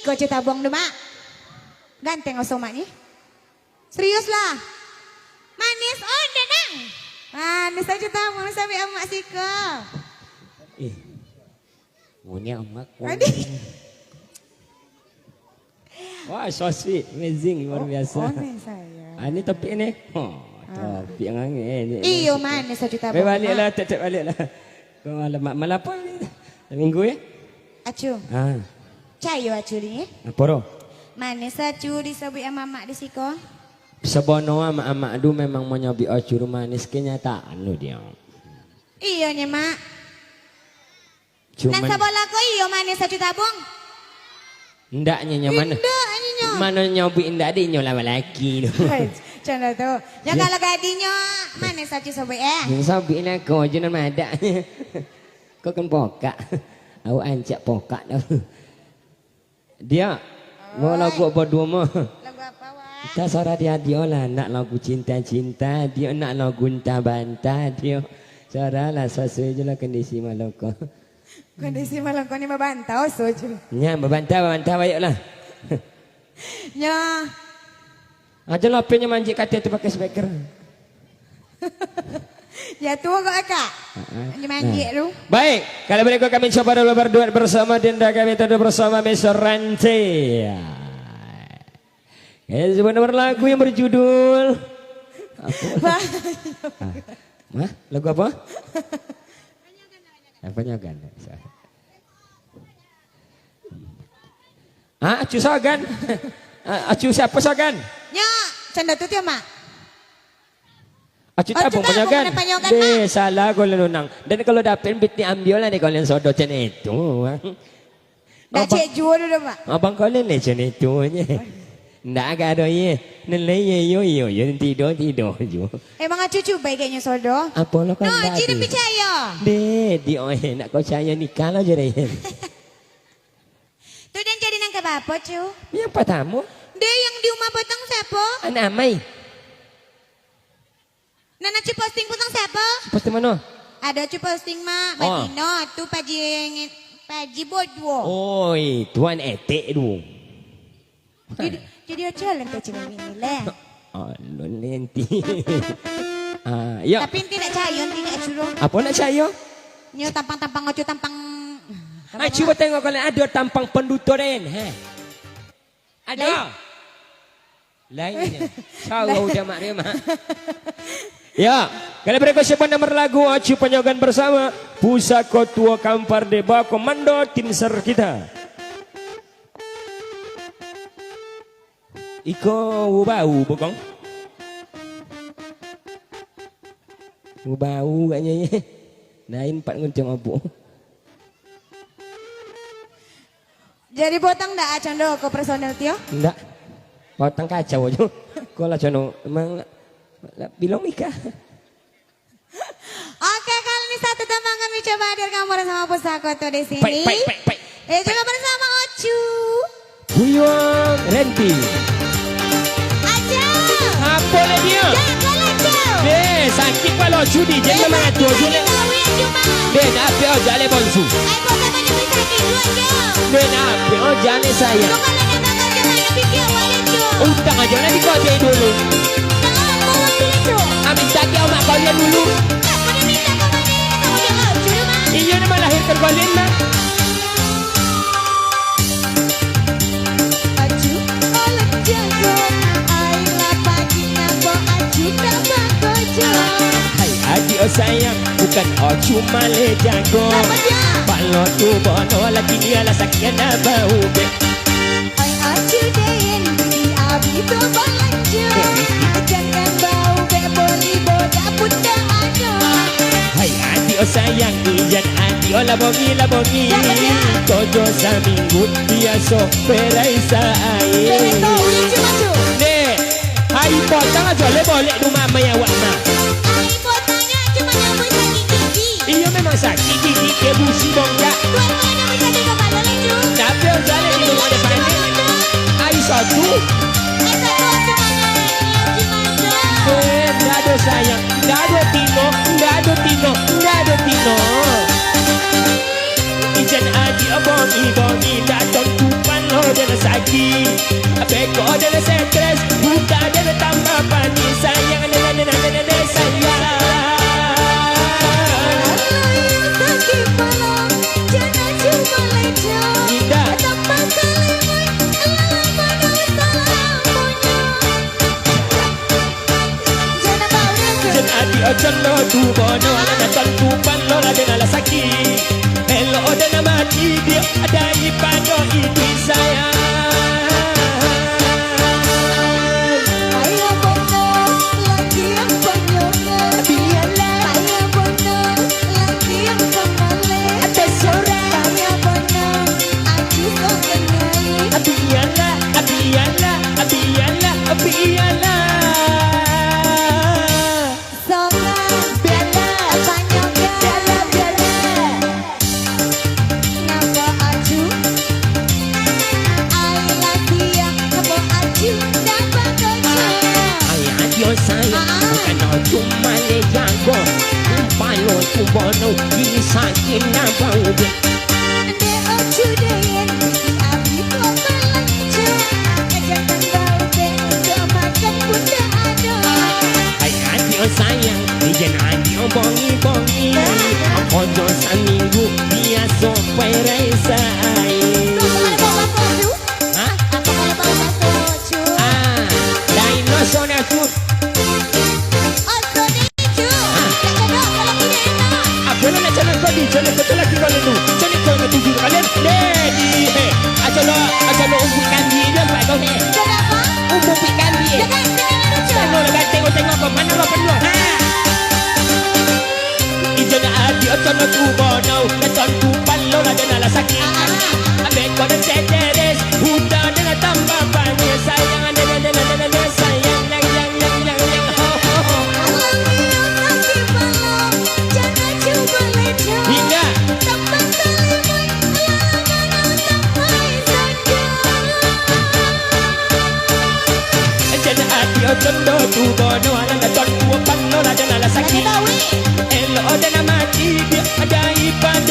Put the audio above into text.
Iko cerita buang demak. Ganteng osomaknya. Serius lah. Manis oh denang. Manis aja tabung sampai emak Siko. Maunya emak. Aduh. Wah, so sweet, amazing, luar biasa. Saya. Ini topik ni. Topik yang angin. Iyo manis aja tabung. Baliklah, tetap baliklah. Kau malam apa ni? Minggu ya? Acu. Cayo acu ni. Apa roh? Manis acu disebut sama mak di Siko. Sebono amak-amak du memang mau nyobi acur manis kenyataan lu dia. Iya nih mak. Cuman Nang sabola ko iyo manis acu tabung. ndaknya nyaman. Ndak anyo. Mana nyobi ndak di nyola laki tu. Canda tu. Ya kalau gadinya manis acu sobe Sabi nak kau je nama ada. Kau kan pokak. Aku ancak pokak dah. Dia mau lagu apa dua mah. Lagu apa wah? Kita suara dia lah nak lagu cinta-cinta, dia nak lagu bantah dia. Suara lah sesuai je lah kondisi Maloko. Kondisi malam kau ni membantau soju. Nya membantah bayaklah. Nya. Aja lah pennya manjik kata tu pakai speaker. Ya tu kok akak. Manjik tu. Baik, kali berikut kami coba dulu berduet bersama Dinda kami tentu bersama Mr. Ranti. Sebuah nomor lagu yang berjudul Mah, lagu apa? Panyagan. Acu Sogan. Acu siapa Sogan? Nya, canda tu tiap mak. Acu tabung panyagan. Deh, salah kau lunang. Dan kalau dapat bit ni ambil lah ni kalian sodot macam itu. Dah cek jual dulu mak. Abang kalian macam itu je. Ndak ada ye. Nelai yo tidur je. Emang cucu baik kayaknya sodo. Apa lo kan? No, ciri percaya. Deh, di nak kau saya nikah lah je deh. Tu dan jadi nang ke bapa cu. Yang pertama, Dia yang di rumah potong siapa? anak Amai. Nana cu posting potong siapa? Pasti mana? Ada cu posting mak. Oh. Badino tu paji bodoh. Oi, tuan etek tu. Jadi aja lah kecil ini lah. Oh, lu nanti. Ya. Tapi tidak cayon tidak suruh. Apa nak saya? Nyo tampang ojo tampang. Cuba tengok kalau ada tampang pendutoren. Ada. Lainnya. Tahu udah mak dia mak. Ya, kali berikut siapa nomor lagu Acu Panyogan bersama Pusako Tua Kampar Deba Komando Tim Ser kita. Iko bau bokong. Bau katnya ye. Lain 4 nguncung abu. Jadi potong dah acondo ke personel tio? Enggak. Potong kacau aja. Kau lah cono emang bilang nikah. Oke, kali ini satu tambang kami coba hadirkan bersama Pusako tuh di sini. Baik. Juga bersama Ocu. Buyong Renti. Aja. Apa lah dia? Jangan aja. Deh, sakit kalau judi jangan mengatur judi. Deh, nak apa oh jalan bonsu. Ayo kok mana bisa tidur aja. Deh, nak apa oh jalan saya. Kok mana nak kerja mana pikir wala jo. Utang aja nanti kau jadi dulu. Jangan mau pilih jo. Amin tak kau mak kalian dulu. Mana minta kau mana? Kau jangan Ocu mah. Iya nama lahir terkalian mah. Aju oleh jago. Ayolah pagi ngabo aju tambah kojo. Hai adik oh sayang, bukan oh cuma le jago. Apa dia? Kalau tu bono lagi dia lah sakit nak bau be. Oi aju dein di abi to balanjo. Jangan bau be boli boda punda ano. Hai adik oh sayang, ijan adik oh la bongi. Kojo saminggu biasa peraisa air. Tahu dia cuma tu. Deh, hai potong aja le boleh rumah maya wak mah. Ai potongnya cuma nyambung sakit gigi. Iya memang sakit gigi ke busi bongga. Tuan mana bisa di kepala leju. Tapi oh jalan di rumah depan ni. Hai satu. Asa tuan cuma nyambung gimana. Nggak ada sayang, nggak ada tino. Ijan adik bongi datang tupan lo dan lagi. Beko dan stres, buta dan tambah panik. Sayang sayang. Ojono tu bono ala tantu panlo la de la saki elo oda na mati dia ada ipado itu saya Ayo bono lagi yang banyaknya biarlah ayo bono lagi yang pemale ada sore ayo bono aku mengenai biarlah biarlah biarlah biarlah cuma le jago palo tu bono disakin na bau be de ochu de yen abi ko balanjo kajangan bau be untuk makan bunda ada ay adio sayang dijen adio bongi bongi aku jo saminggu dia so peresa ai ha dinosaur aku Jangan betul lagi kalau tu. Jangan kau nak tuju kalian. Lady, acalo umpikan dia pak kau ni. Kenapa? Umpikan dia. Jangan lagi tengok kau mana lo perlu. Ijana adi acalo tu bono, leton tu palo la de la sakit. Abe kau dah ceteres, huda dengan tambah banyak sayang ada sayang yang. Hingga Jana ati ojondo tu bono ala na ton tu panno la jana la sakit. Elo oda na mati dia ada ibadah.